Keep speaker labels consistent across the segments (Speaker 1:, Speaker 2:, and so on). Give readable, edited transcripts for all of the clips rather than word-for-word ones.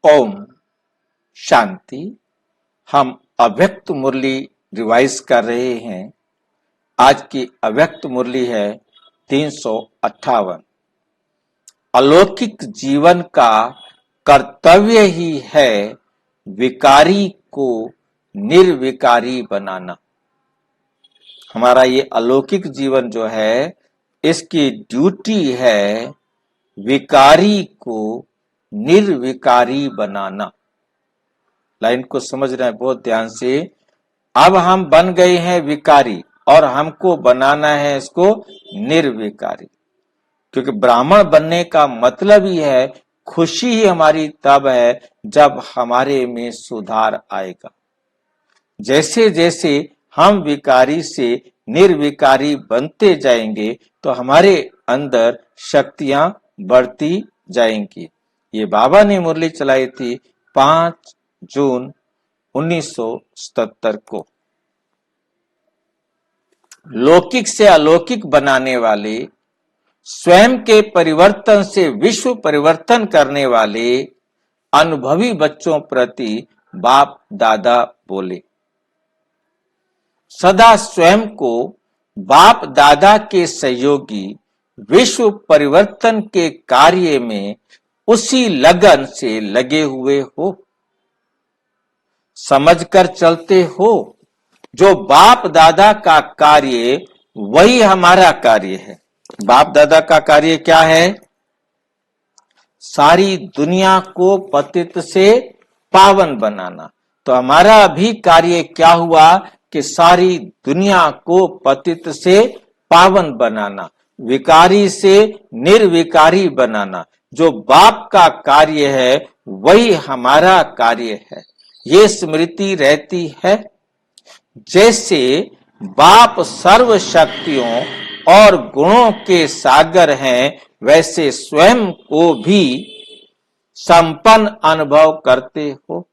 Speaker 1: ओम शांति। हम अव्यक्त मुरली रिवाइज कर रहे हैं। आज की अव्यक्त मुरली है 358। अलौकिक जीवन का कर्तव्य ही है विकारी को निर्विकारी बनाना। हमारा ये अलौकिक जीवन जो है, इसकी ड्यूटी है विकारी को निर्विकारी बनाना। लाइन को समझ रहे हैं बहुत ध्यान से। अब हम बन गए हैं विकारी और हमको बनाना है इसको निर्विकारी, क्योंकि ब्राह्मण बनने का मतलब ही है खुशी ही हमारी तब है जब हमारे में सुधार आएगा। जैसे जैसे हम विकारी से निर्विकारी बनते जाएंगे तो हमारे अंदर शक्तियां बढ़ती जाएंगी। ये बाबा ने मुरली चलाई थी 5 जून 1977 को। लौकिक से अलौकिक बनाने वाले, स्वयं के परिवर्तन से विश्व परिवर्तन करने वाले अनुभवी बच्चों प्रति बाप दादा बोले, सदा स्वयं को बाप दादा के सहयोगी विश्व परिवर्तन के कार्य में उसी लगन से लगे हुए हो। समझकर चलते हो जो बाप दादा का कार्य वही हमारा कार्य है। बाप दादा का कार्य क्या है? सारी दुनिया को पतित से पावन बनाना। तो हमारा भी कार्य क्या हुआ कि सारी दुनिया को पतित से पावन बनाना, विकारी से निर्विकारी बनाना। जो बाप का कार्य है वही हमारा कार्य है, ये स्मृति रहती है। जैसे बाप सर्व शक्तियों और गुणों के सागर हैं, वैसे स्वयं को भी संपन्न अनुभव करते हो।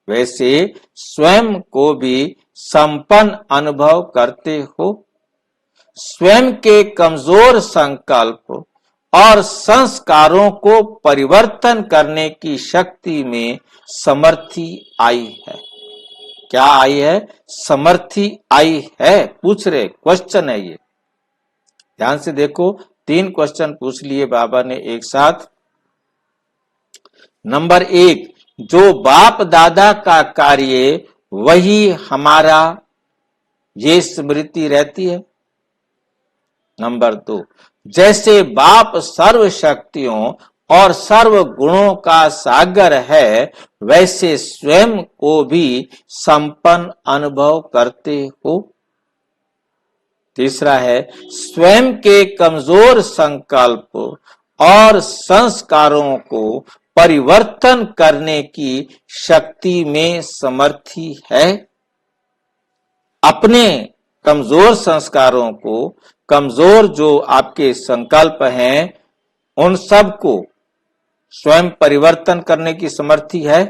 Speaker 1: वैसे स्वयं को भी संपन्न अनुभव करते हो। स्वयं के कमजोर संकल्प और संस्कारों को परिवर्तन करने की शक्ति में समर्थी आई है। क्या आई है? समर्थी आई है। पूछ रहे, क्वेश्चन है ये। ध्यान से देखो, 3 क्वेश्चन पूछ लिए बाबा ने एक साथ। नंबर 1, जो बाप दादा का कार्य वही हमारा, ये स्मृति रहती है। नंबर 2, जैसे बाप सर्व शक्तियों और सर्व गुणों का सागर है, वैसे स्वयं को भी संपन्न अनुभव करते हो। तीसरा है, स्वयं के कमजोर संकल्प और संस्कारों को परिवर्तन करने की शक्ति में समर्थी है। अपने कमजोर संस्कारों को, कमजोर जो आपके संकल्प हैं, उन सब को स्वयं परिवर्तन करने की समर्थी है।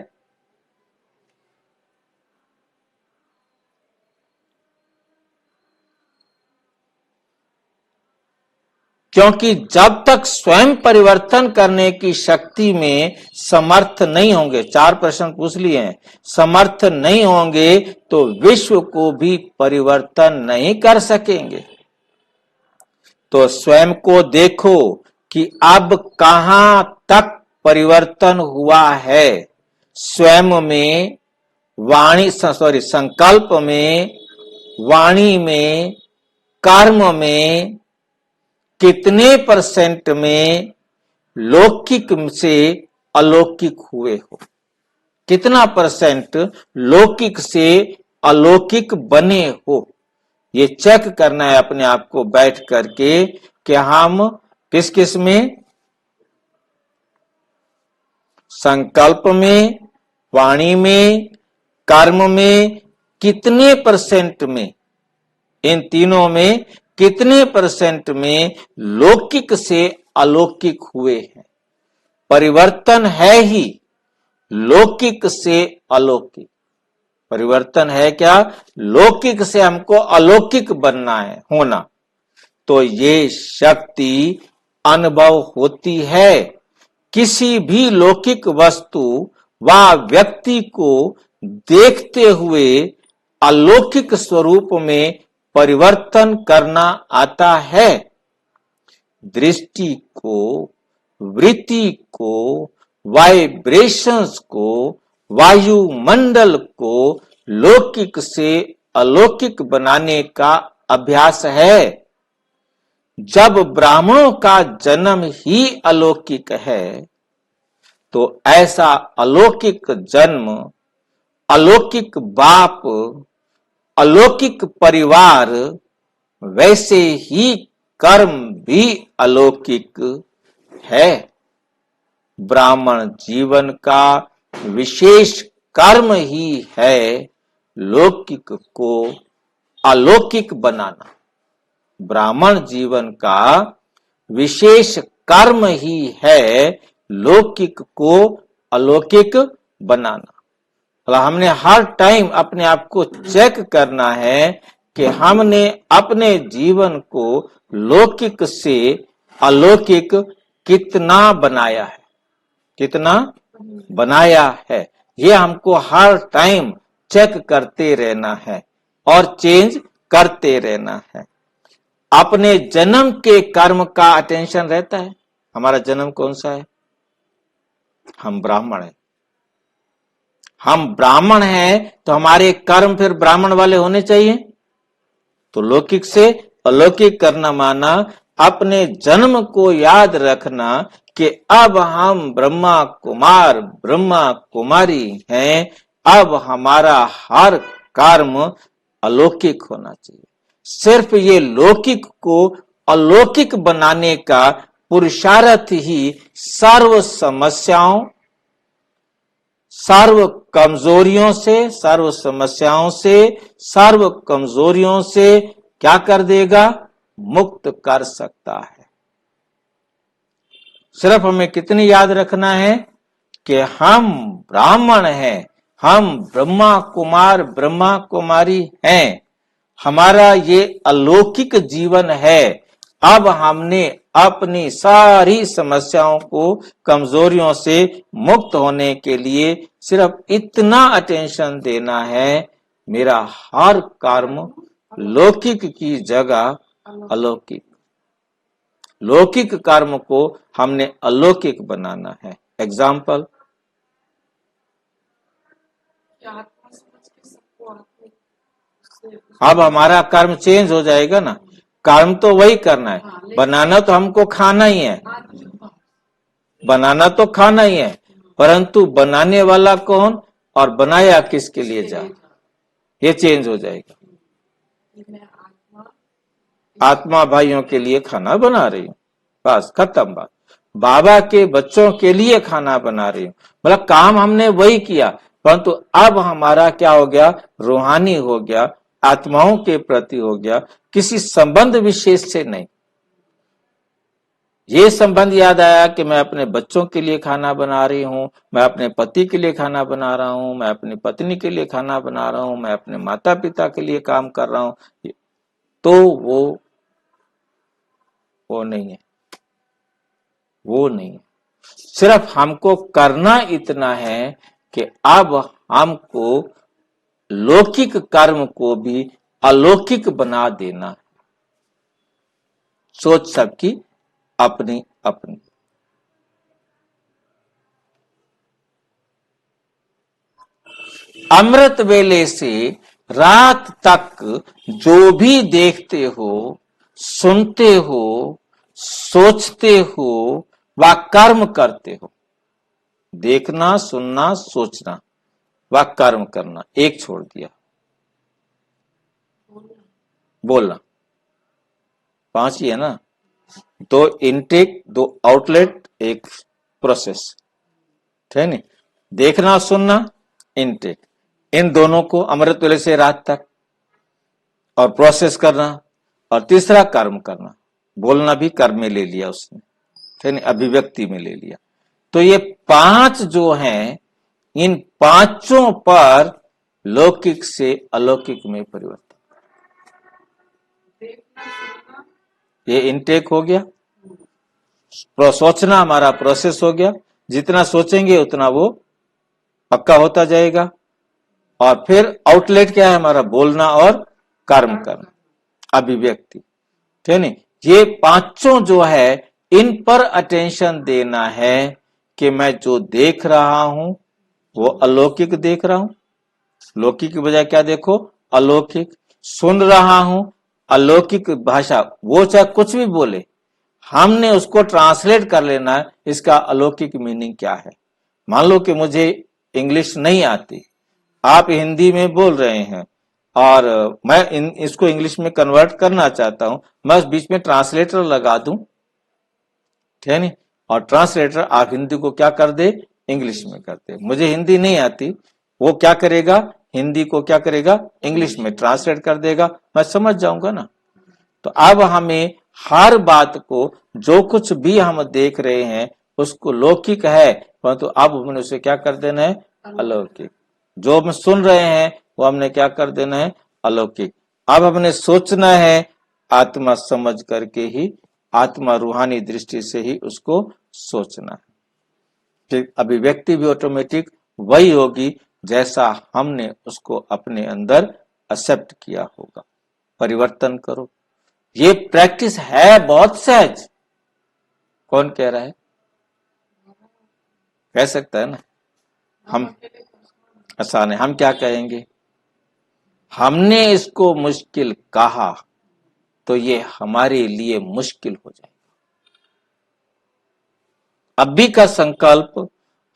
Speaker 1: क्योंकि जब तक स्वयं परिवर्तन करने की शक्ति में समर्थ नहीं होंगे, 4 प्रश्न पूछ लिए हैं, समर्थ नहीं होंगे तो विश्व को भी परिवर्तन नहीं कर सकेंगे। तो स्वयं को देखो कि अब कहां तक परिवर्तन हुआ है। स्वयं में, संकल्प में, वाणी में, कर्म में कितने % में लौकिक से अलौकिक हुए हो? कितना % लौकिक से अलौकिक बने हो? ये चेक करना है अपने आप को बैठ करके कि हम किस किस में, संकल्प में, वाणी में, कर्म में कितने % में, इन तीनों में कितने % में लौकिक से अलौकिक हुए हैं। परिवर्तन है ही लौकिक से अलौकिक। परिवर्तन है क्या? लौकिक से हमको अलौकिक बनना है, होना। तो ये शक्ति अनुभव होती है। किसी भी लौकिक वस्तु वह व्यक्ति को देखते हुए अलौकिक स्वरूप में परिवर्तन करना आता है। दृष्टि को, वृत्ति को, वाइब्रेशंस को, वायुमंडल को लौकिक से अलौकिक बनाने का अभ्यास है। जब ब्राह्मणों का जन्म ही अलौकिक है, तो ऐसा अलौकिक जन्म, अलौकिक बाप, अलौकिक परिवार, वैसे ही कर्म भी अलौकिक है। ब्राह्मण जीवन का विशेष कर्म ही है लौकिक को अलौकिक बनाना। ब्राह्मण जीवन का विशेष कर्म ही है लौकिक को अलौकिक बनाना। हमने हर टाइम अपने आप को चेक करना है कि हमने अपने जीवन को लौकिक से अलौकिक कितना बनाया है, कितना बनाया है। ये हमको हर टाइम चेक करते रहना है और चेंज करते रहना है। अपने जन्म के कर्म का अटेंशन रहता है। हमारा जन्म कौन सा है? हम ब्राह्मण हैं। हम ब्राह्मण हैं तो हमारे कर्म फिर ब्राह्मण वाले होने चाहिए। तो लौकिक से अलौकिक करना माना अपने जन्म को याद रखना कि अब हम ब्रह्मा कुमार, ब्रह्मा कुमारी हैं। अब हमारा हर कर्म अलौकिक होना चाहिए। सिर्फ ये लौकिक को अलौकिक बनाने का पुरुषार्थ ही सर्व समस्याओं, सर्व कमजोरियों से, सर्व समस्याओं से, सर्व कमजोरियों से क्या कर देगा? मुक्त कर सकता है। सिर्फ हमें कितनी याद रखना है कि हम ब्राह्मण हैं, हम ब्रह्मा कुमार, ब्रह्मा कुमारी हैं। हमारा ये अलौकिक जीवन है। अब हमने अपनी सारी समस्याओं को, कमजोरियों से मुक्त होने के लिए सिर्फ इतना अटेंशन देना है, मेरा हर कर्म लौकिक की जगह अलौकिक, लौकिक कर्म को हमने अलौकिक बनाना है। एग्जाम्पल, अब हमारा कर्म चेंज हो जाएगा ना। कर्म तो वही करना है, बनाना तो हमको खाना ही है, बनाना तो खाना ही है, परंतु बनाने वाला कौन और बनाया किसके लिए जा, ये चेंज हो जाएगा। आत्मा भाइयों के लिए खाना बना रही हूँ, बस खत्म बात। बाबा के बच्चों के लिए खाना बना रही हूँ, मतलब काम हमने वही किया, परंतु अब हमारा क्या हो गया? रूहानी हो गया, आत्माओं के प्रति हो गया, किसी संबंध विशेष से नहीं। ये संबंध याद आया कि मैं अपने बच्चों के लिए खाना बना रही हूं, मैं अपने पति के लिए खाना बना रहा हूं, मैं अपनी पत्नी के लिए खाना बना रहा हूं, मैं अपने माता पिता के लिए काम कर रहा हूं, तो वो नहीं है, वो नहीं है। सिर्फ हमको करना इतना है कि अब हमको लौकिक कर्म को भी अलौकिक बना देना। सोच सबकी अपनी अपनी। अमृत वेले से रात तक जो भी देखते हो, सुनते हो, सोचते हो व कर्म करते हो, देखना, सुनना, सोचना व कर्म करना, एक छोड़ दिया, बोलना। 5 ही है ना, 2 इनटेक, 2 आउटलेट, 1 प्रोसेस, ठीक है। देखना, सुनना, इनटेक, इन दोनों को अमृत वेले से रात तक, और प्रोसेस करना, और तीसरा कर्म करना। बोलना भी कर्म में ले लिया उसने, ठीक है, अभिव्यक्ति में ले लिया। तो ये 5 जो हैं, इन 5 पर लौकिक से अलौकिक में परिवर्तन। ये इनटेक हो गया, सोचना हमारा प्रोसेस हो गया। जितना सोचेंगे उतना वो पक्का होता जाएगा। और फिर आउटलेट क्या है हमारा, बोलना और कर्म करना, अभिव्यक्ति, ठीक है नहीं। ये पांचों जो है इन पर अटेंशन देना है कि मैं जो देख रहा हूं वो अलौकिक देख रहा हूं, लौकिक की बजाय क्या देखो, अलौकिक। सुन रहा हूं अलौकिक भाषा, वो चाहे कुछ भी बोले, हमने उसको ट्रांसलेट कर लेना है, इसका अलौकिक मीनिंग क्या है। मान लो कि मुझे इंग्लिश नहीं आती, आप हिंदी में बोल रहे हैं और मैं इसको इंग्लिश में कन्वर्ट करना चाहता हूं, मैं उस बीच में ट्रांसलेटर लगा दूं, ठीक है नहीं, और ट्रांसलेटर आप हिंदी को क्या कर दे, इंग्लिश में कर दे। मुझे हिंदी नहीं आती, वो क्या करेगा, हिंदी को क्या करेगा, इंग्लिश में ट्रांसलेट कर देगा, मैं समझ जाऊंगा ना। तो अब हमें हर बात को, जो कुछ भी हम देख रहे हैं उसको लौकिक है, परंतु अब हमने उसे क्या कर देना है, अलौकिक। जो हम सुन रहे हैं वो हमने क्या कर देना है, अलौकिक। अब हमने सोचना है आत्मा समझ करके ही, आत्मा रूहानी दृष्टि से ही उसको सोचना है। फिर अभिव्यक्ति भी ऑटोमेटिक वही होगी जैसा हमने उसको अपने अंदर एक्सेप्ट किया होगा। परिवर्तन करो, ये प्रैक्टिस है बहुत सहज। कौन कह रहा है, कह सकता है ना, हम आसान है। हम क्या कहेंगे, हमने इसको मुश्किल कहा तो ये हमारे लिए मुश्किल हो जाएगा। अभी का संकल्प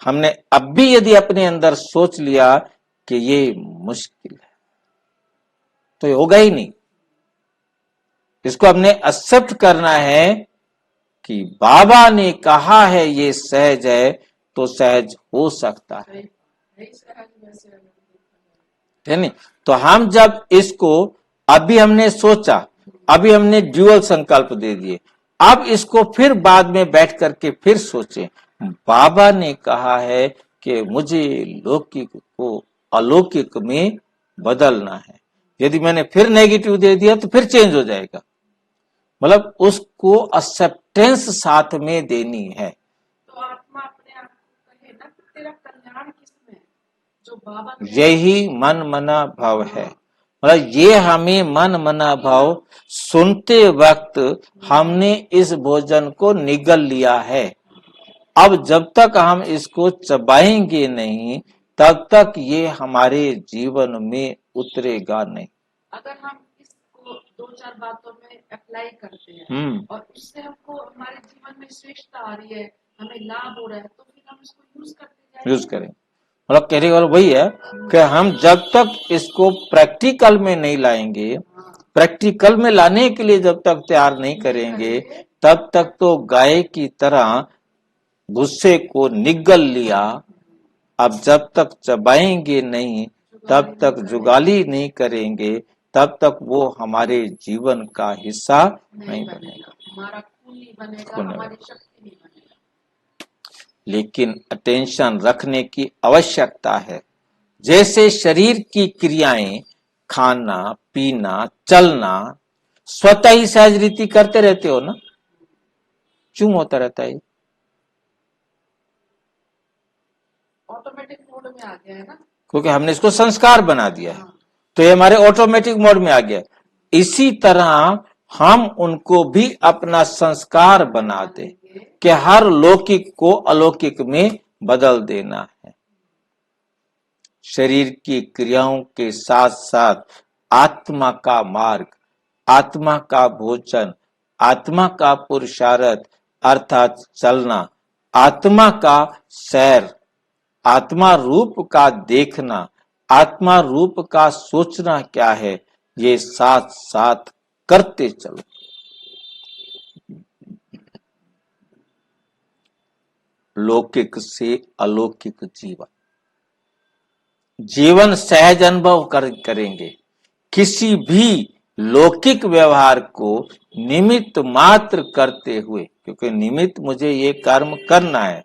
Speaker 1: हमने अभी यदि अपने अंदर सोच लिया कि ये मुश्किल है तो ये होगा ही नहीं। इसको हमने एक्सेप्ट करना है कि बाबा ने कहा है ये सहज है तो सहज हो सकता है, है नहीं। तो हम जब इसको, अभी हमने सोचा, अभी हमने ड्यूअल संकल्प दे दिए, अब इसको फिर बाद में बैठ करके फिर सोचें, बाबा ने कहा है कि मुझे लौकिक को अलौकिक में बदलना है। यदि मैंने फिर नेगेटिव दे दिया तो फिर चेंज हो जाएगा। मतलब उसको एक्सेप्टेंस साथ में देनी है।
Speaker 2: तो आत्मा अपने आप को कहे ना कि तेरा कल्याण किसमें है, जो बाबा
Speaker 1: यही मन मना भाव है। मतलब ये हमें मन मना भाव सुनते वक्त हमने इस भोजन को निगल लिया है। अब जब तक हम इसको चबाएंगे नहीं तब तक ये हमारे जीवन में उतरेगा नहीं।
Speaker 2: अगर हम इसको दो चार बातों में अप्लाई करते हैं और उससे हमको हमारे जीवन में श्रेष्ठता आ रही है, हमें लाभ हो रहा है, तो फिर हम इसको
Speaker 1: यूज करें। मतलब कहने का वही है कि हम जब तक इसको प्रैक्टिकल में नहीं लाएंगे, प्रैक्टिकल में लाने के लिए जब तक तैयार नहीं करेंगे, तब तक तो गाय की तरह गुस्से को निगल लिया। अब जब तक चबाएंगे नहीं, तब तक जुगाली नहीं करेंगे, तब तक वो हमारे जीवन का हिस्सा नहीं बनेगा,
Speaker 2: हमारा खून नहीं बनेगा, हमारी शक्ति नहीं बनेगा।
Speaker 1: लेकिन अटेंशन रखने की आवश्यकता है। जैसे शरीर की क्रियाएं, खाना पीना चलना, स्वतः ही सहज रीति करते रहते हो ना, क्यों होता रहता है,
Speaker 2: ऑटोमेटिक मोड में आ गया है ना,
Speaker 1: क्योंकि हमने इसको संस्कार बना दिया है। तो ये हमारे ऑटोमेटिक मोड में आ गया। इसी तरह हम उनको भी अपना संस्कार बना दे कि हर लौकिक को अलौकिक में बदल देना है। शरीर की क्रियाओं के साथ साथ आत्मा का मार्ग, आत्मा का भोजन, आत्मा का पुरुषार्थ अर्थात चलना, आत्मा का सैर, आत्मा रूप का देखना, आत्मा रूप का सोचना क्या है, ये साथ साथ करते चलो। लौकिक से अलौकिक जीवन, जीवन सहज अनुभव करेंगे। किसी भी लौकिक व्यवहार को निमित्त मात्र करते हुए, क्योंकि निमित्त मुझे ये कर्म करना है,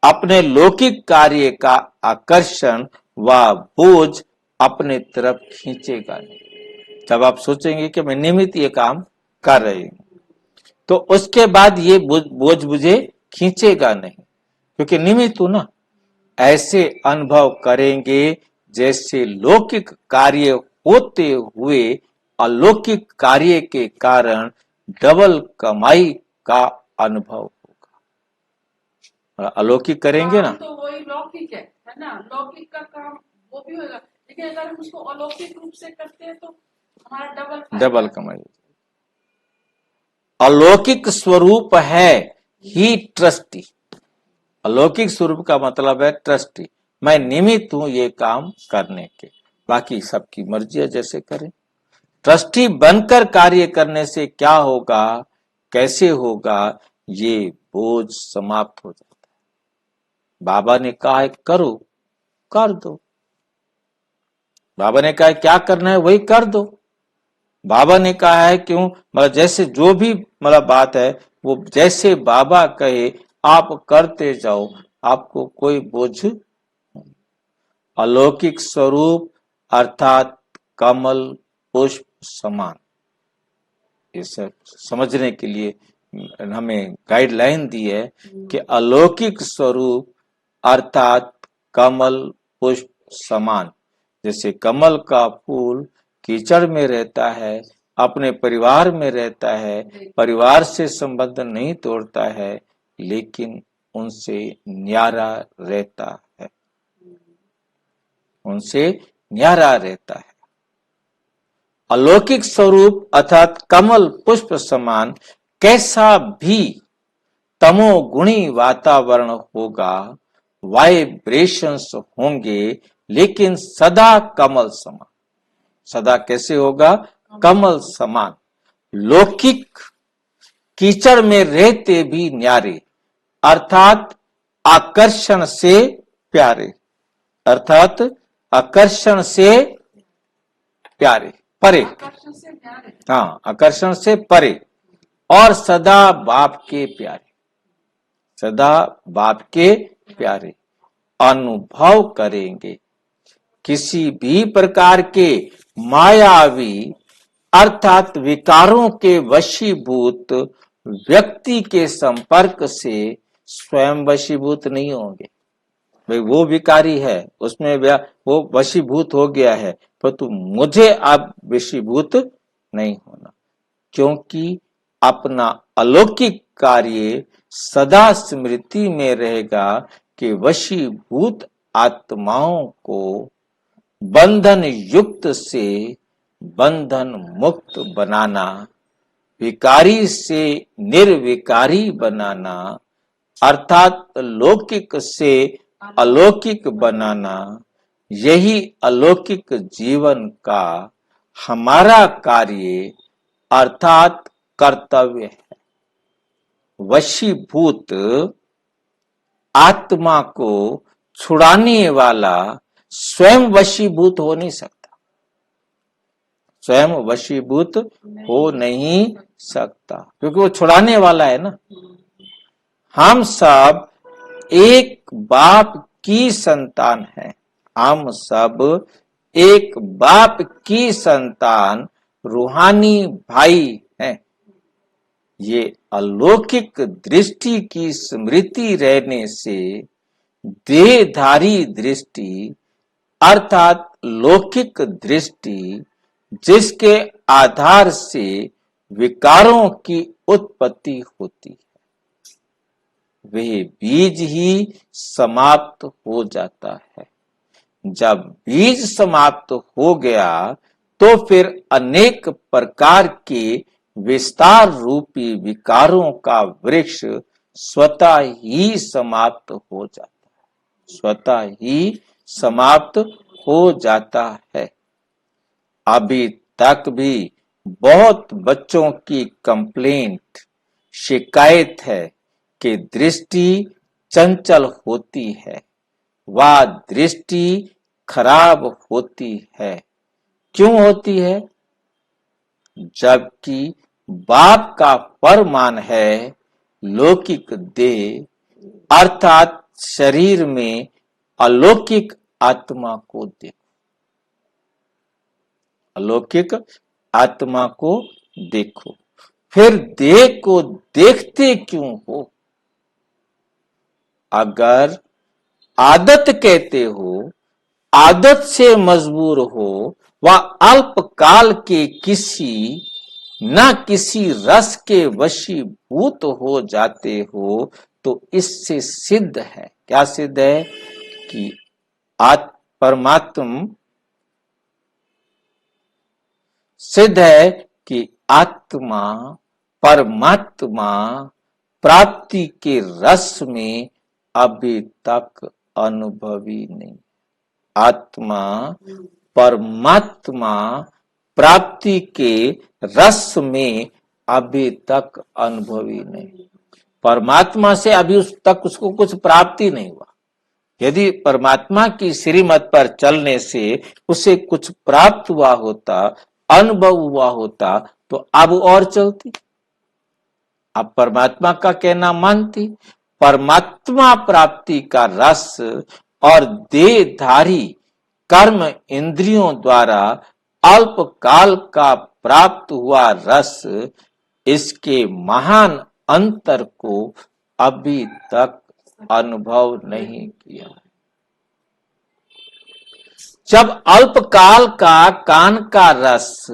Speaker 1: अपने लौकिक कार्य का आकर्षण व बोझ अपने तरफ खींचेगा नहीं। जब आप सोचेंगे कि मैं निमित्त ये काम कर रही हूं, तो उसके बाद ये बोझ मुझे खींचेगा नहीं, क्योंकि निमित्त हूं ना। ऐसे अनुभव करेंगे जैसे लौकिक कार्य होते हुए अलौकिक कार्य के कारण डबल कमाई का अनुभव होगा। अलौकिक करेंगे ना,
Speaker 2: काम तो वही लौकिक है ना, लौकिक का काम वो भी होगा, लेकिन अगर हम उसको अलौकिक रूप से करते हैं तो हमारा
Speaker 1: डबल कमाई। अलौकिक स्वरूप है ही ट्रस्टी। अलौकिक स्वरूप का मतलब है ट्रस्टी, मैं निमित्त हूं ये काम करने के, बाकी सबकी मर्जी है जैसे करें। ट्रस्टी बनकर कार्य करने से क्या होगा, कैसे होगा, ये बोझ समाप्त हो जाता है। बाबा ने कहा है करो, कर दो। बाबा ने कहा है क्या करना है वही कर दो। बाबा ने कहा है क्यों, मतलब जैसे जो भी मतलब बात है वो जैसे बाबा कहे आप करते जाओ, आपको कोई बोझ। अलौकिक स्वरूप अर्थात कमल पुष्प समान, ये सब समझने के लिए हमें गाइडलाइन दी है कि अलौकिक स्वरूप अर्थात कमल पुष्प समान। जैसे कमल का फूल कीचड़ में रहता है, अपने परिवार में रहता है, परिवार से संबंध नहीं तोड़ता है, लेकिन उनसे न्यारा रहता है, उनसे न्यारा रहता है। अलौकिक स्वरूप अर्थात कमल पुष्प समान कैसा भी तमोगुणी वातावरण होगा, वाइब्रेशंस होंगे, लेकिन सदा कमल समान। सदा कैसे होगा, कमल समान। लौकिक कीचड़ में रहते भी न्यारे अर्थात आकर्षण से प्यारे, अर्थात आकर्षण से प्यारे, परे, हाँ आकर्षण से परे, और सदा बाप के प्यारे, सदा बाप के प्यारे अनुभव करेंगे। किसी भी प्रकार के मायावी अर्थात विकारों के वशीभूत व्यक्ति के संपर्क से स्वयं वशीभूत नहीं होंगे। भाई वो विकारी है, उसमें वो वशीभूत हो गया है, परंतु मुझे आप वशीभूत नहीं होना, क्योंकि अपना अलौकिक कार्य सदा स्मृति में रहेगा कि वशीभूत आत्माओं को बंधन युक्त से बंधन मुक्त बनाना, विकारी से निर्विकारी बनाना, अर्थात लौकिक से अलौकिक बनाना, यही अलौकिक जीवन का हमारा कार्य अर्थात कर्तव्य है। वशीभूत आत्मा को छुड़ाने वाला स्वयं वशीभूत हो नहीं सकता, स्वयं वशीभूत हो नहीं सकता, क्योंकि वो छुड़ाने वाला है ना। हम सब एक बाप की संतान हैं, हम सब एक बाप की संतान रूहानी भाई हैं। ये अलौकिक दृष्टि की स्मृति रहने से देहधारी दृष्टि अर्थात लौकिक दृष्टि, जिसके आधार से विकारों की उत्पत्ति होती है, वह बीज ही समाप्त हो जाता है। जब बीज समाप्त हो गया तो फिर अनेक प्रकार के विस्तार रूपी विकारों का वृक्ष स्वतः ही समाप्त हो जाता है, स्वतः ही समाप्त हो जाता है। अभी तक भी बहुत बच्चों की कंप्लेंट, शिकायत है कि दृष्टि चंचल होती है, वह दृष्टि खराब होती है। क्यों होती है? जबकि बाप का फरमान है लौकिक देह अर्थात शरीर में अलौकिक आत्मा को देखो, अलौकिक आत्मा को देखो, फिर देह को देखते क्यों हो? अगर आदत कहते हो, आदत से मजबूर हो, वह अल्पकाल के किसी रस के वशीभूत हो जाते हो, तो इससे सिद्ध है, क्या सिद्ध है कि परमात्म सिद्ध है कि आत्मा परमात्मा प्राप्ति के रस में अभी तक अनुभवी नहीं। आत्मा परमात्मा प्राप्ति के रस में अभी तक अनुभवी नहीं। परमात्मा से अभी उस तक उसको कुछ प्राप्ति नहीं हुआ। यदि परमात्मा की श्रीमत पर चलने से उसे कुछ प्राप्त हुआ होता, अनुभव हुआ होता, तो अब और चलती, अब परमात्मा का कहना मानती। परमात्मा प्राप्ति का रस और देहधारी कर्म इंद्रियों द्वारा अल्पकाल का प्राप्त हुआ रस, इसके महान अंतर को अभी तक अनुभव नहीं किया। जब अल्पकाल का कान का रस,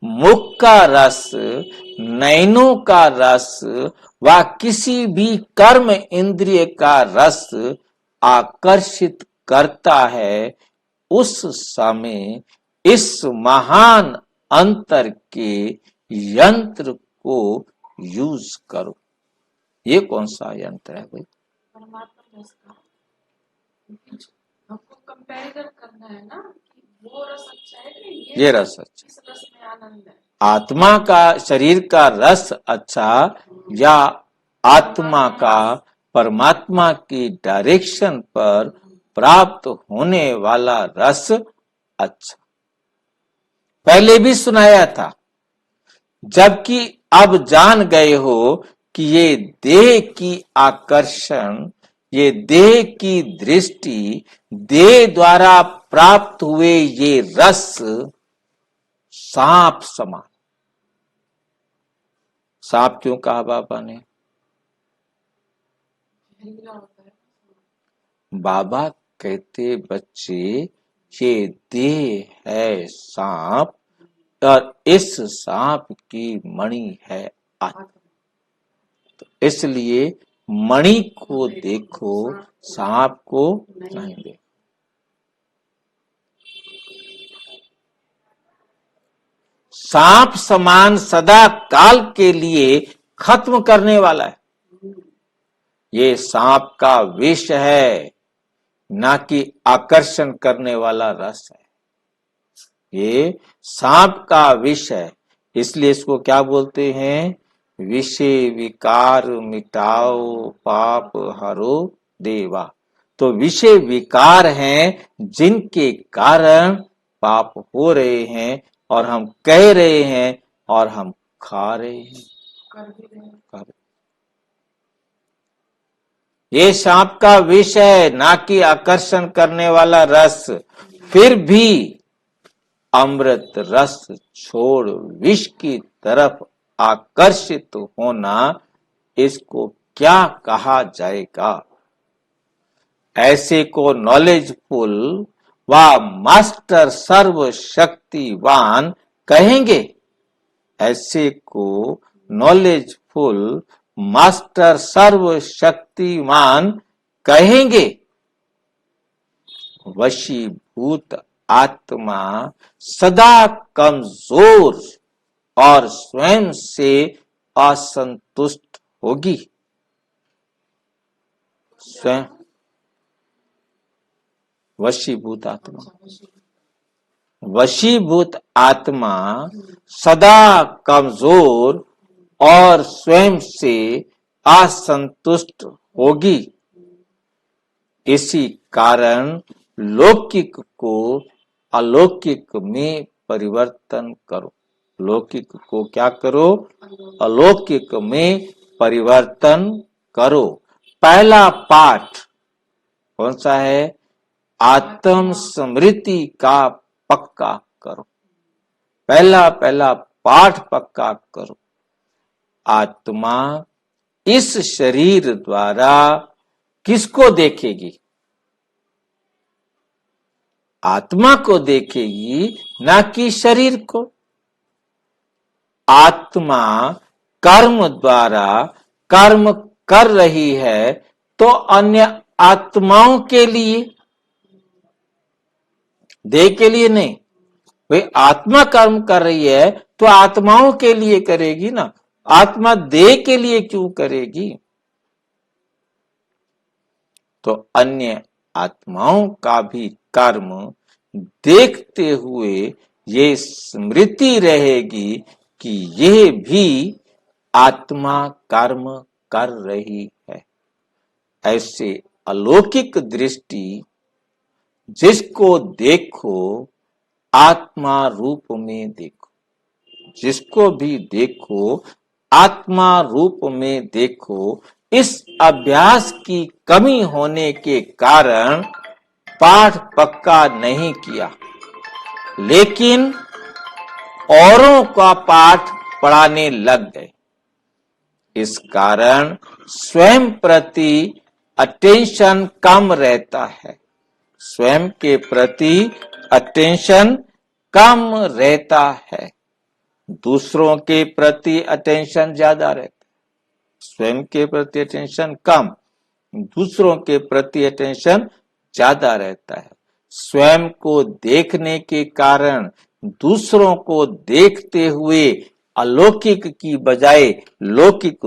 Speaker 1: मुख का रस, नैनों का रस व किसी भी कर्म इंद्रिय का रस आकर्षित करता है, उस समय इस महान अंतर के यंत्र को यूज करो। ये कौन सा यंत्र है भाई?
Speaker 2: परमात्मा रस का हमको कंपैरिजन करना है ना कि वो रस अच्छा है कि
Speaker 1: ये रस अच्छा,
Speaker 2: इस रस में आनंद है।
Speaker 1: आत्मा का शरीर का रस अच्छा या आत्मा का परमात्मा की डायरेक्शन पर प्राप्त होने वाला रस अच्छा। पहले भी सुनाया था, जबकि अब जान गए हो कि ये देह की आकर्षण, ये देह की दृष्टि, देह द्वारा प्राप्त हुए ये रस सांप समान। सांप क्यों कहा बाबा ने? बाबा कहते बच्चे, ये देह है सांप और इस सांप की मणि है आत्मा। तो इसलिए मणि को देखो, सांप को नहीं देखो। सांप समान सदा काल के लिए खत्म करने वाला है। ये सांप का विष है, ना कि आकर्षण करने वाला रस है। ये सांप का विष है, इसलिए इसको क्या बोलते हैं? विषय विकार मिटाओ पाप हरो देवा। तो विषय विकार हैं जिनके कारण पाप हो रहे हैं और हम कह रहे हैं और हम खा रहे हैं, कर भी रहे हैं। ये सांप का विष है, ना कि आकर्षण करने वाला रस। फिर भी अमृत रस छोड़ विष की तरफ आकर्षित होना, इसको क्या कहा जाएगा? ऐसे को नॉलेजफुल व मास्टर सर्वशक्तिवान कहेंगे। ऐसे को नॉलेजफुल मास्टर सर्वशक्तिमान कहेंगे। वशीभूत आत्मा सदा कमजोर और स्वयं से असंतुष्ट होगी। स्वयं वशीभूत आत्मा, वशीभूत आत्मा सदा कमजोर और स्वयं से असंतुष्ट होगी। इसी कारण लौकिक को अलौकिक में परिवर्तन करो। लौकिक को क्या करो? अलौकिक में परिवर्तन करो। पहला पाठ कौन सा है? आत्म स्मृति का पक्का करो। पहला पाठ पक्का करो। आत्मा इस शरीर द्वारा किसको देखेगी? आत्मा को देखेगी, ना कि शरीर को। आत्मा कर्म द्वारा कर्म कर रही है तो अन्य आत्माओं के लिए, देह के लिए नहीं। भाई आत्मा कर्म कर रही है तो आत्माओं के लिए करेगी ना, आत्मा देह के लिए क्यों करेगी? तो अन्य आत्माओं का भी कर्म देखते हुए ये स्मृति रहेगी कि यह भी आत्मा कर्म कर रही है। ऐसे अलौकिक दृष्टि जिसको देखो आत्मा रूप में देखो, जिसको भी देखो आत्मा रूप में देखो। इस अभ्यास की कमी होने के कारण पाठ पक्का नहीं किया, लेकिन औरों का पाठ पढ़ाने लग गए। इस कारण स्वयं प्रति अटेंशन कम रहता है, स्वयं के प्रति अटेंशन कम रहता है, दूसरों के प्रति अटेंशन ज्यादा रहता है। स्वयं के प्रति अटेंशन कम, दूसरों के प्रति अटेंशन ज्यादा रहता है। स्वयं को देखने के कारण दूसरों को देखते हुए अलौकिक की बजाय लौकिक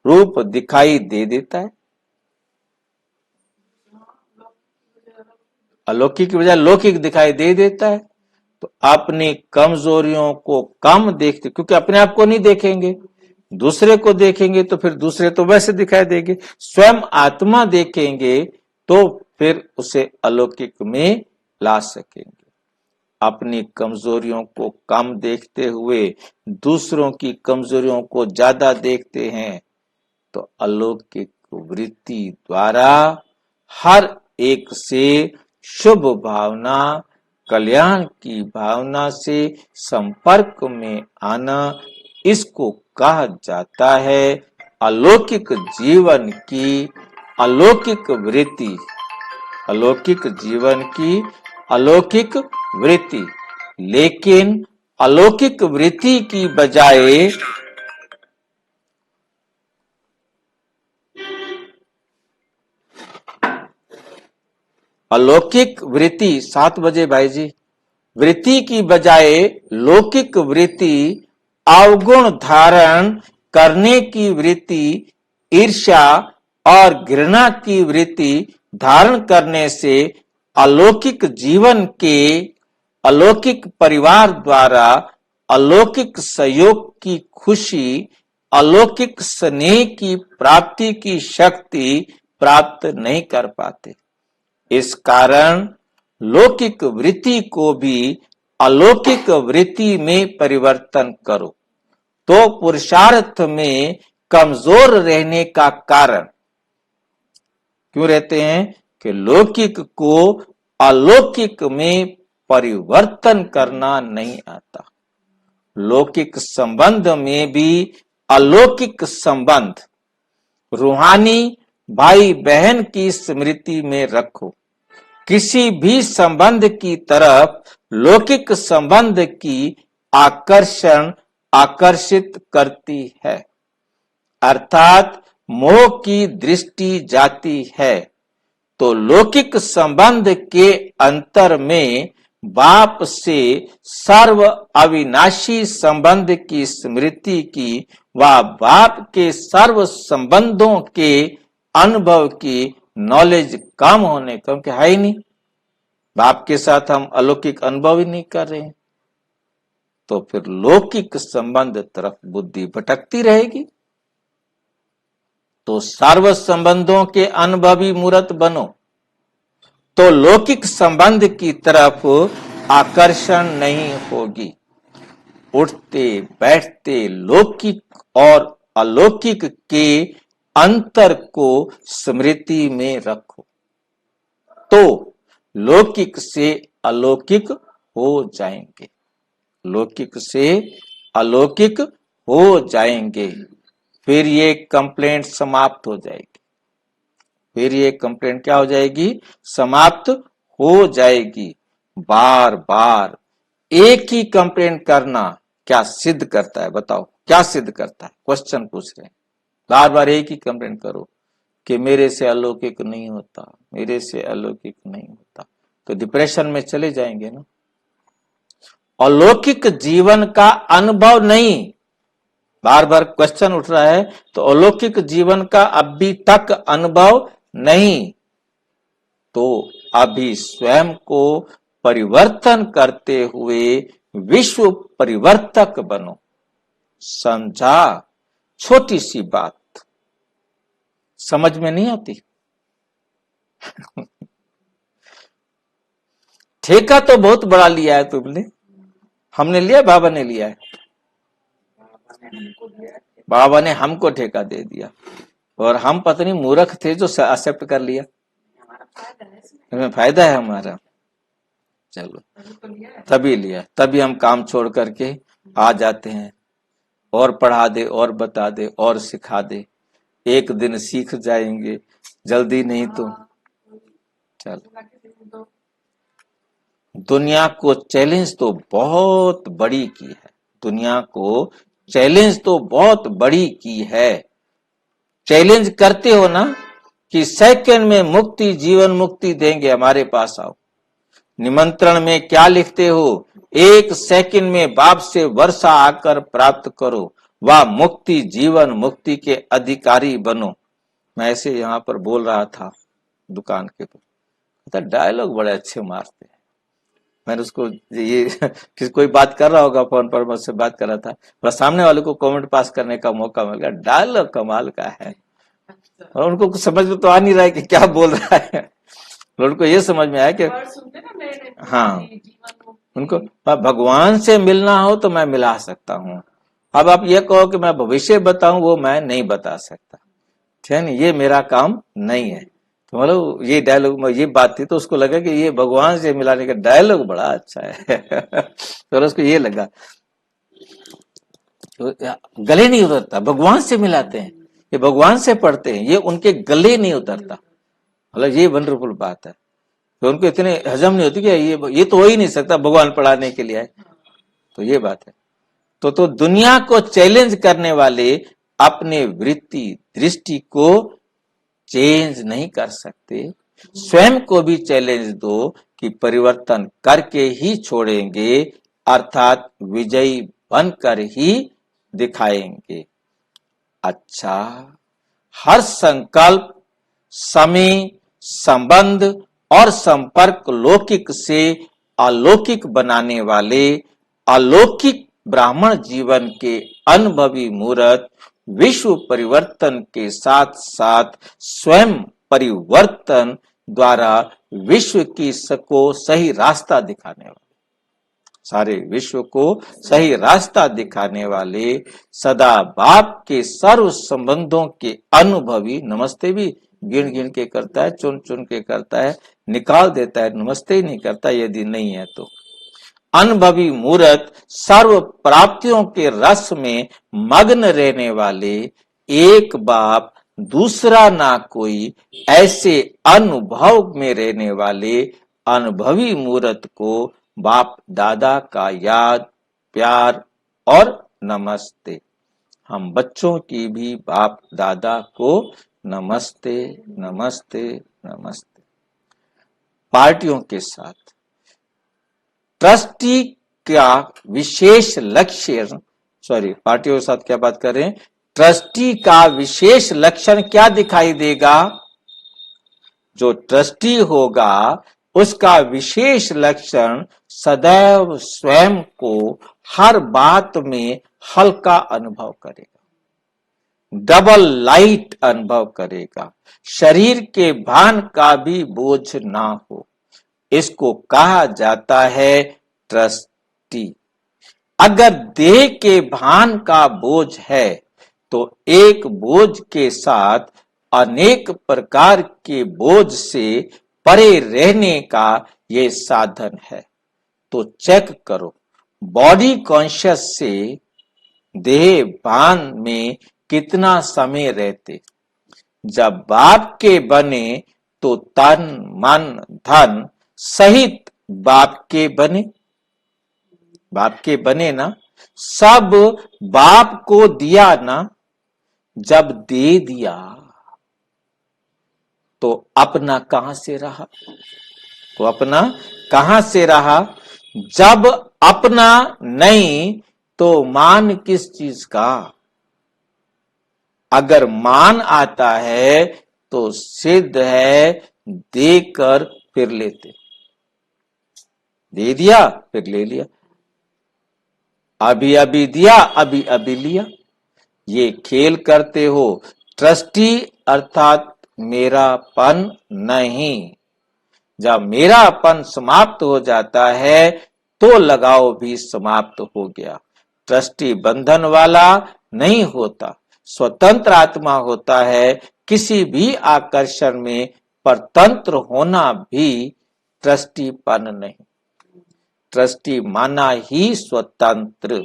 Speaker 1: रूप दिखाई दे देता है। अलौकिक की बजाय लौकिक दिखाई दे देता है। तो अपनी कमजोरियों को कम देखते, क्योंकि अपने आप को नहीं देखेंगे, दूसरे को देखेंगे तो फिर दूसरे तो वैसे दिखाई देंगे। स्वयं आत्मा देखेंगे तो फिर उसे अलौकिक में ला सकेंगे। अपनी कमजोरियों को कम देखते हुए दूसरों की कमजोरियों को ज्यादा देखते हैं तो अलौकिक वृत्ति द्वारा हर एक से शुभ भावना, कल्याण की भावना से संपर्क में आना, इसको कहा जाता है अलौकिक जीवन की अलौकिक वृत्ति। अलौकिक जीवन की अलौकिक वृत्ति। लेकिन अलौकिक वृत्ति की बजाय अलौकिक वृत्ति 7 बजे भाई जी, वृत्ति की बजाय लौकिक वृत्ति, अवगुण धारण करने की वृत्ति, ईर्ष्या और घृणा की वृत्ति धारण करने से अलौकिक जीवन के अलौकिक परिवार द्वारा अलौकिक सहयोग की खुशी, अलौकिक स्नेह की प्राप्ति की शक्ति प्राप्त नहीं कर पाते। इस कारण लौकिक वृत्ति को भी अलौकिक वृत्ति में परिवर्तन करो। तो पुरुषार्थ में कमजोर रहने का कारण क्यों रहते हैं कि लौकिक को अलौकिक में परिवर्तन करना नहीं आता। लौकिक संबंध में भी अलौकिक संबंध, रूहानी भाई बहन की स्मृति में रखो। किसी भी संबंध की तरफ लौकिक संबंध की आकर्षित करती है, अर्थात मोह की दृष्टि जाती है। तो लौकिक संबंध के अंतर में बाप से सर्व अविनाशी संबंध की स्मृति की व बाप के सर्व संबंधों के अनुभव की नॉलेज कम होने, क्योंकि है ही नहीं, बाप के साथ हम अलौकिक अनुभव ही नहीं कर रहे हैं, तो फिर लौकिक संबंध तरफ बुद्धि भटकती रहेगी। तो सर्व संबंधों के अनुभवी मूर्त बनो तो लौकिक संबंध की तरफ आकर्षण नहीं होगी। उठते बैठते लौकिक और अलौकिक के अंतर को स्मृति में रखो तो लौकिक से अलौकिक हो जाएंगे, लौकिक से अलौकिक हो जाएंगे। फिर ये कंप्लेंट समाप्त हो जाएगी, फिर ये कंप्लेंट क्या हो जाएगी? समाप्त हो जाएगी। बार बार एक ही कंप्लेंट करना क्या सिद्ध करता है? बताओ, क्या सिद्ध करता है? क्वेश्चन पूछ रहे हैं। बार बार एक ही कंप्लेंट करो कि मेरे से अलौकिक नहीं होता, मेरे से अलौकिक नहीं होता, तो डिप्रेशन में चले जाएंगे ना। अलौकिक जीवन का अनुभव नहीं, बार बार क्वेश्चन उठ रहा है, तो अलौकिक जीवन का अभी तक अनुभव नहीं, तो अभी स्वयं को परिवर्तन करते हुए विश्व परिवर्तक बनो। समझा? छोटी सी बात समझ में नहीं आती। ठेका तो बहुत बड़ा लिया है तुमने, हमने लिया, बाबा ने लिया है, बाबा ने हमको ठेका दे दिया, और हम पत्नी मूर्ख थे जो एक्सेप्ट कर लिया। इसमें फायदा है हमारा। चलो, तभी लिया, तभी हम काम छोड़ करके आ जाते हैं, और पढ़ा दे और बता दे और सिखा दे, एक दिन सीख जाएंगे, जल्दी नहीं तो। चलो, दुनिया को चैलेंज तो बहुत बड़ी की है, दुनिया को चैलेंज तो बहुत बड़ी की है। चैलेंज करते हो ना कि सेकंड में मुक्ति, जीवन मुक्ति देंगे, हमारे पास आओ। निमंत्रण में क्या लिखते हो? एक सेकंड में बाप से वर्षा आकर प्राप्त करो, वह मुक्ति, जीवन मुक्ति के अधिकारी बनो। मैं ऐसे यहाँ पर बोल रहा था दुकान के पर, डायलॉग बड़े अच्छे मारते हैं। मैंने उसको ये किसी कोई बात कर रहा होगा फोन पर, मुझसे बात कर रहा था, और सामने वाले को कमेंट पास करने का मौका मिल गया। डायलॉग कमाल का है, और उनको कुछ समझ में तो आ नहीं रहा है कि क्या बोल रहा है। उनको ये समझ में आया कि हाँ, उनको भगवान से मिलना हो तो मैं मिला सकता हूँ। अब आप ये कहो कि मैं भविष्य बताऊं, वो मैं नहीं बता सकता, ठीक है, ये मेरा काम नहीं है। तो मतलब ये डायलॉग, ये बात थी, तो उसको लगा कि ये भगवान से मिलाने का डायलॉग बड़ा अच्छा है। तो उसको ये लगा, तो गले नहीं उतरता, भगवान से मिलाते हैं, ये भगवान से पढ़ते हैं, ये उनके गले नहीं उतरता। मतलब ये वंडरफुल बात है, तो उनको इतने हजम नहीं होती कि ये तो हो ही नहीं सकता, भगवान पढ़ाने के लिए आए। तो ये बात है। तो दुनिया को चैलेंज करने वाले अपने वृत्ति दृष्टि को चेंज नहीं कर सकते। स्वयं को भी चैलेंज दो कि परिवर्तन करके ही छोड़ेंगे, अर्थात विजयी बनकर ही दिखाएंगे। अच्छा, हर संकल्प, समय, संबंध और संपर्क लौकिक से अलौकिक बनाने वाले अलौकिक ब्राह्मण जीवन के अनुभवी मूर्त विश्व परिवर्तन के साथ साथ स्वयं परिवर्तन द्वारा विश्व की को सही रास्ता दिखाने वाले, सारे विश्व को सही रास्ता दिखाने वाले, सदा बाप के सर्व संबंधों के अनुभवी, नमस्ते भी गिन गिन के करता है, चुन चुन के करता है, निकाल देता है, नमस्ते ही नहीं करता यदि नहीं है तो। अनुभवी मूर्त सर्व प्राप्तियों के रस में मग्न रहने वाले, एक बाप दूसरा ना कोई, ऐसे अनुभव में रहने वाले अनुभवी मूर्त को बाप दादा का याद, प्यार और नमस्ते। हम बच्चों की भी बाप दादा को नमस्ते नमस्ते नमस्ते। पार्टियों के साथ ट्रस्टी का विशेष लक्ष्य, पार्टियों के साथ क्या बात कर रहे हैं? ट्रस्टी का विशेष लक्षण क्या दिखाई देगा? जो ट्रस्टी होगा उसका विशेष लक्षण सदैव स्वयं को हर बात में हल्का अनुभव करेगा, डबल लाइट अनुभव करेगा, शरीर के भान का भी बोझ ना हो। इसको कहा जाता है ट्रस्टी। अगर देह के भान का बोझ है तो एक बोझ के साथ अनेक प्रकार के बोझ से परे रहने का ये साधन है। तो चेक करो, बॉडी कॉन्शियस से देह भान में कितना समय रहते। जब बाप के बने तो तन मन धन सहित बाप के बने, बाप के बने ना, सब बाप को दिया ना, जब दे दिया तो अपना कहां से रहा, तो अपना कहां से रहा। जब अपना नहीं तो मान किस चीज का। अगर मान आता है तो सिद्ध है देकर फिर लेते, दे दिया फिर ले लिया, अभी अभी दिया अभी अभी लिया। ये खेल करते हो, ट्रस्टी अर्थात मेरापन नहीं। जब मेरापन समाप्त हो जाता है तो लगाव भी समाप्त हो गया। ट्रस्टी बंधन वाला नहीं होता, स्वतंत्र आत्मा होता है। किसी भी आकर्षण में परतंत्र होना भी ट्रस्टीपन नहीं। ट्रस्टी माना ही स्वतंत्र।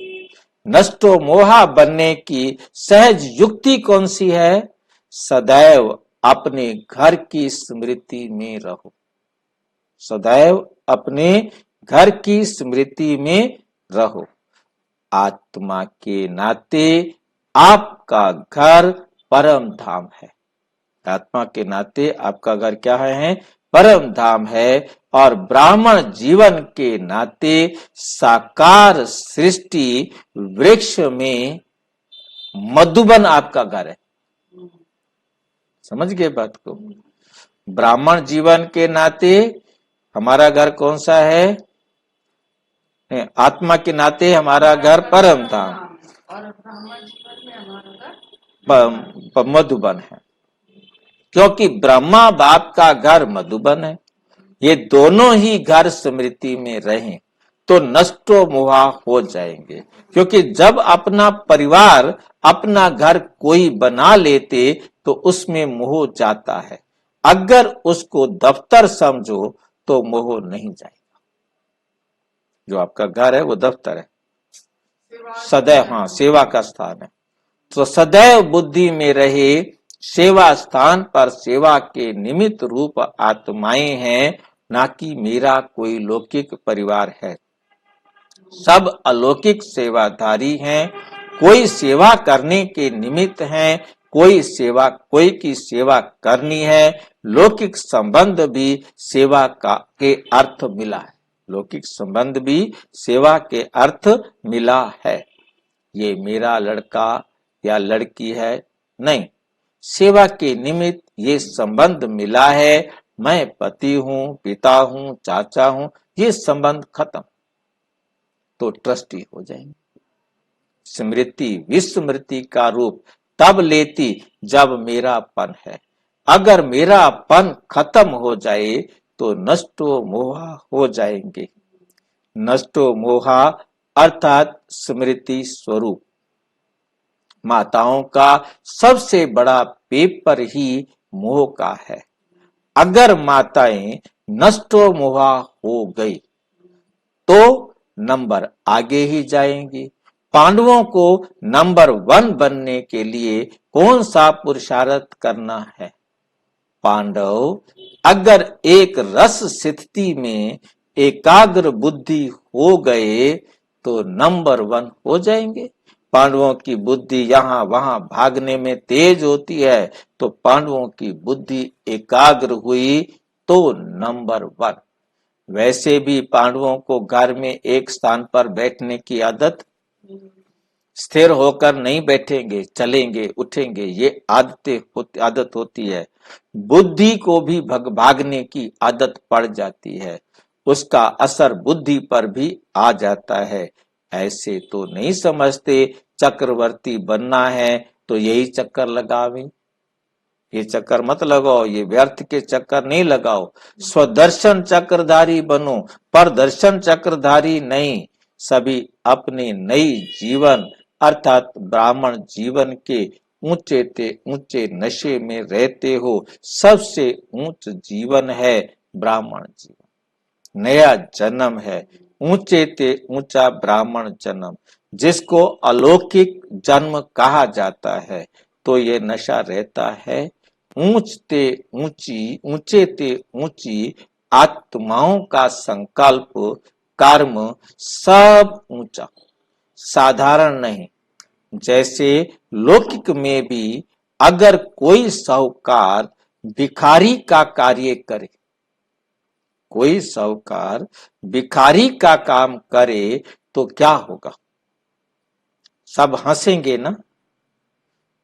Speaker 1: नष्टो मोहा बनने की सहज युक्ति कौन सी है? सदैव अपने घर की स्मृति में रहो, सदैव अपने घर की स्मृति में रहो। आत्मा के नाते आपका घर परम धाम है, आत्मा के नाते आपका घर क्या है? परम धाम है। और ब्राह्मण जीवन के नाते साकार सृष्टि वृक्ष में मधुबन आपका घर है। समझ गए बात को? ब्राह्मण जीवन के नाते हमारा घर कौन सा है? आत्मा के नाते हमारा घर परम धाम
Speaker 2: और ब्राह्मण जीवन में हमारा घर
Speaker 1: मधुबन है, क्योंकि ब्रह्मा बाप का घर मधुबन है। ये दोनों ही घर स्मृति में रहें तो नष्टो मोहा हो जाएंगे। क्योंकि जब अपना परिवार अपना घर कोई बना लेते तो उसमें मोह जाता है। अगर उसको दफ्तर समझो तो मोह नहीं जाएगा। जो आपका घर है वो दफ्तर है, सदैव, हाँ, सेवा का स्थान है। तो सदैव बुद्धि में रहे सेवा स्थान पर सेवा के निमित्त रूप आत्माएं हैं, ना कि मेरा कोई लौकिक परिवार है। सब अलौकिक सेवाधारी हैं। कोई सेवा करने के निमित्त हैं, कोई की सेवा करनी है। लौकिक संबंध भी सेवा के अर्थ मिला है, लौकिक संबंध भी सेवा के अर्थ मिला है। ये मेरा लड़का या लड़की है नहीं, सेवा के निमित्त ये संबंध मिला है। मैं पति हूं, पिता हूं, चाचा हूं, ये संबंध खत्म तो ट्रस्टी हो जाएंगे। स्मृति विस्मृति का रूप तब लेती जब मेरापन है। अगर मेरापन खत्म हो जाए तो नष्टो मोहा हो जाएंगे। नष्टो मोहा अर्थात स्मृति स्वरूप। माताओं का सबसे बड़ा पेपर ही मोह का है। अगर माताएं नष्टो मोहा हो गई तो नंबर आगे ही जाएंगी। पांडवों को नंबर 1 बनने के लिए कौन सा पुरुषार्थ करना है? पांडव अगर एक रस स्थिति में एकाग्र बुद्धि हो गए तो नंबर 1 हो जाएंगे। पांडवों की बुद्धि यहाँ वहां भागने में तेज होती है, तो पांडवों की बुद्धि एकाग्र हुई तो नंबर 1। वैसे भी पांडवों को घर में एक स्थान पर बैठने की आदत, स्थिर होकर नहीं बैठेंगे, चलेंगे, उठेंगे, ये आदत होती है। बुद्धि को भी भागने की आदत पड़ जाती है, उसका असर बुद्धि पर भी आ जाता है। ऐसे तो नहीं समझते चक्रवर्ती बनना है तो यही चक्कर लगावे। ये चक्कर मत लगाओ, ये व्यर्थ के चक्कर नहीं लगाओ। स्वदर्शन चक्रधारी बनो, पर दर्शन चक्रधारी नहीं। सभी अपने नई जीवन अर्थात ब्राह्मण जीवन के ऊंचे नशे में रहते हो। सबसे ऊंच जीवन है ब्राह्मण जीवन, नया जन्म है, ऊंचा ब्राह्मण जन्म, जिसको अलौकिक जन्म कहा जाता है। तो ये नशा रहता है ऊंचे ते ऊंची आत्माओं का संकल्प कर्म सब ऊंचा, साधारण नहीं। जैसे लौकिक में भी अगर कोई साहूकार भिखारी का कार्य करे, कोई साहूकार भिखारी का काम करे तो क्या होगा? सब हंसेंगे ना।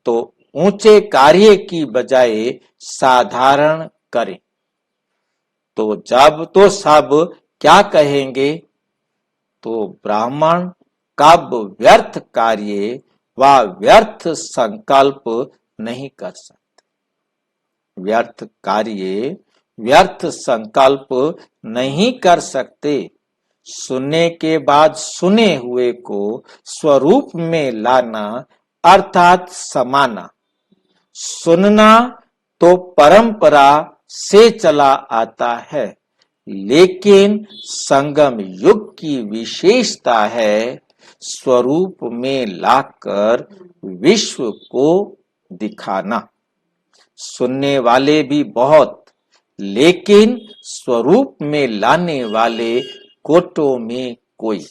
Speaker 1: तो ऊंचे कार्य की बजाय साधारण करें तो जब तो सब क्या कहेंगे? तो ब्राह्मण कब व्यर्थ कार्य व व्यर्थ संकल्प नहीं कर सकते, व्यर्थ कार्य व्यर्थ संकल्प नहीं कर सकते। सुनने के बाद सुने हुए को स्वरूप में लाना अर्थात समाना। सुनना तो परंपरा से चला आता है, लेकिन संगम युग की विशेषता है स्वरूप में लाकर विश्व को दिखाना। सुनने वाले भी बहुत, लेकिन स्वरूप में लाने वाले कोटों में कोई।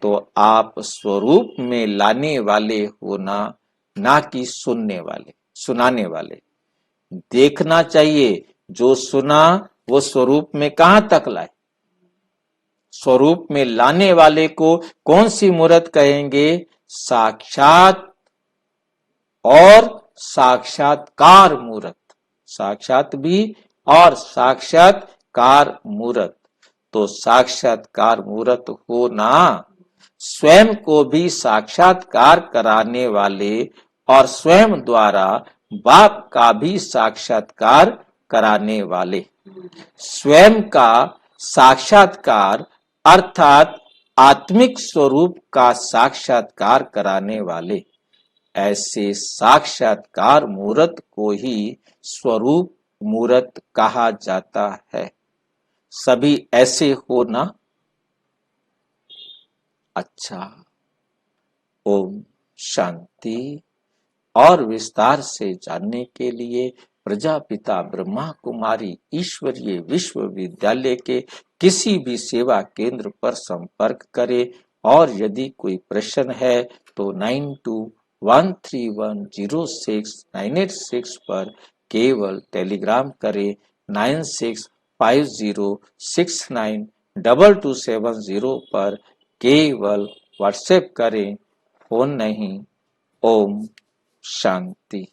Speaker 1: तो आप स्वरूप में लाने वाले होना, ना कि सुनने वाले, सुनाने वाले। देखना चाहिए जो सुना वो स्वरूप में कहां तक लाए। स्वरूप में लाने वाले को कौन सी मूर्त कहेंगे? साक्षात और साक्षात्कार मूर्त, साक्षात भी और साक्षात्कार मूर्त। तो साक्षात्कार मूर्त होना स्वयं को भी साक्षात्कार कराने वाले और स्वयं द्वारा बाप का भी साक्षात्कार कराने वाले। स्वयं का साक्षात्कार अर्थात आत्मिक स्वरूप का साक्षात्कार कराने वाले। ऐसे साक्षात्कार मूर्त को ही स्वरूप मूर्त कहा जाता है। सभी ऐसे हो ना? अच्छा, ओम शांति। और विस्तार से जानने के लिए प्रजापिता ब्रह्मा कुमारी ईश्वरीय विश्वविद्यालय के किसी भी सेवा केंद्र पर संपर्क करें। और यदि कोई प्रश्न है तो 9213106986 पर केवल टेलीग्राम करें। 9650692270 पर केवल व्हाट्सएप करें, फोन नहीं। ओम शांति।